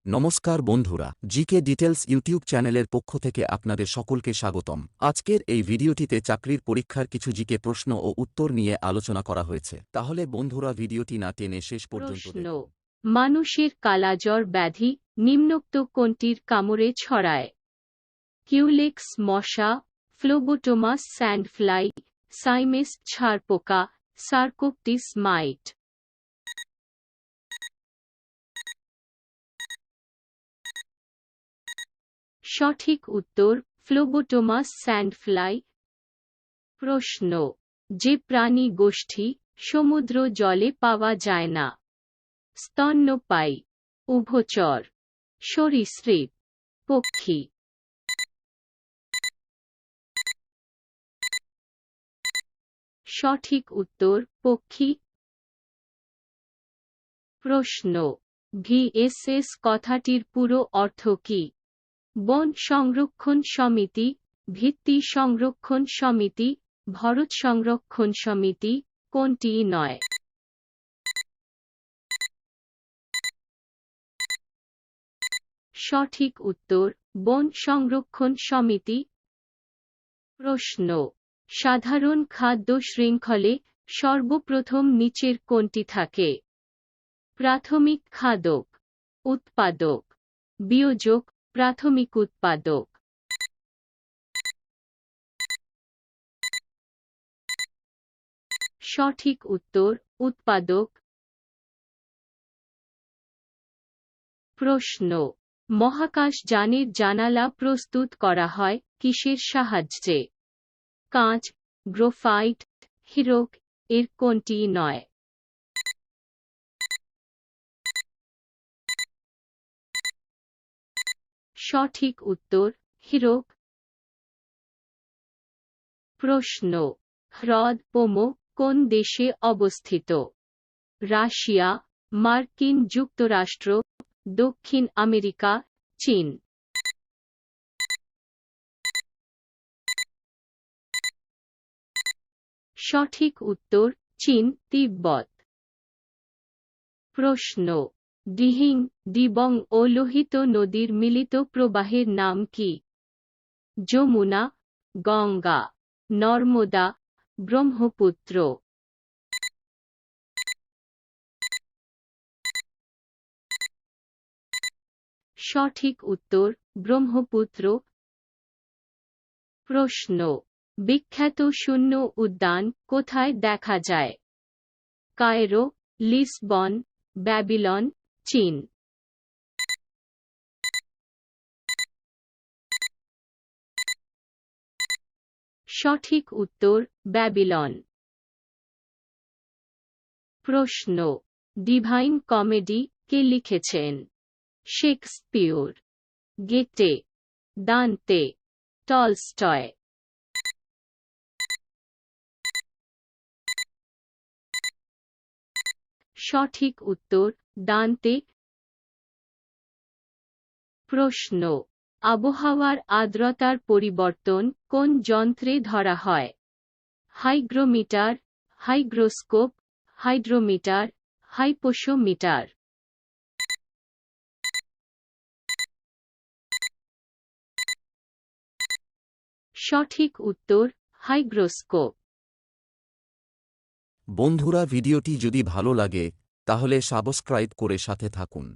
নমস্কার বন্ধুরা, GK details YouTube চ্যানেলের পক্ষ থেকে আপনাদের সকলকে স্বাগতম। আজকের এই ভিডিওটিতে চাকরির পরীক্ষার কিছু জিকে প্রশ্ন ও উত্তর নিয়ে আলোচনা করা হয়েছে। তাহলে বন্ধুরা ভিডিওটি না টেনে শেষ পর্যন্ত দেখুন। মানুষের কালাজ্বর ব্যাধি নিম্নোক্ত কোনটির কামড়ে ছড়ায়? কিউলেক্স মশা, ফ্লোবোটোমাস স্যান্ডফ্লাই, সাইমেস ছারপোকা, সার্কোপটিস মাইট। সঠিক উত্তর ফ্লোবোটোমাস স্যান্ডফ্লাই। প্রশ্ন, যে প্রাণী গোষ্ঠী সমুদ্র জলে পাওয়া যায় না? স্তন্যপায়ী, উভচর, সরীসৃপ, পক্ষী। সঠিক উত্তর পক্ষী। প্রশ্ন, ভিএসএস কথাটির পুরো অর্থ কী? বন সংরক্ষণ সমিতি, ভিত্তি সংরক্ষণ সমিতি, ভরত সংরক্ষণ সমিতি, কোনটিই নয়? সঠিক উত্তর বন সংরক্ষণ সমিতি। প্রশ্ন, সাধারণ খাদ্য শৃঙ্খলে সর্বপ্রথম নিচের কোনটি থাকে? প্রাথমিক খাদক, উৎপাদক, বিয়োজক, প্রাথমিক উৎপাদক। সঠিক উত্তর উৎপাদক। প্রশ্ন, মহাকাশ যানের জানালা প্রস্তুত করা হয় কিসের সাহায্যে? কাঁচ, গ্রাফাইট, হীরক, এর কোনটিই নয়? সঠিক উত্তর হীরক। প্রশ্ন, হ্রদ পোমো কোন দেশে অবস্থিত? রাশিয়া, মার্কিন যুক্তরাষ্ট্র, দক্ষিণ আমেরিকা, চীন। সঠিক উত্তর চীন, তিব্বত। প্রশ্ন, দিহিং, দিবং ও লোহিত নদীর মিলিত প্রবাহের নাম কি? যমুনা, গঙ্গা, নর্মদা, ব্রহ্মপুত্র। সঠিক উত্তর ব্রহ্মপুত্র। প্রশ্ন, বিখ্যাত শূন্য উদ্যান কোথায় দেখা যায়? কায়রো, লিসবন, ব্যাবিলন, চীন। সঠিক উত্তর ব্যাবিলন। প্রশ্ন, ডিভাইন কমেডি কে লিখেছেন? শেক্সপিয়র, গেটে, দান্তে, টলস্টয়। সঠিক উত্তর দান্তে। প্রশ্ন, আবহাওয়ার আর্দ্রতার পরিবর্তন কোন যন্ত্রে ধরা হয়? Hygrometer, hygroscope, hydrometer, hypsometer. সঠিক উত্তর হাইগ্রোস্কোপ। বন্ধুরা ভিডিওটি যদি ভালো লাগে তাহলে সাবস্ক্রাইব করে সাথে থাকুন।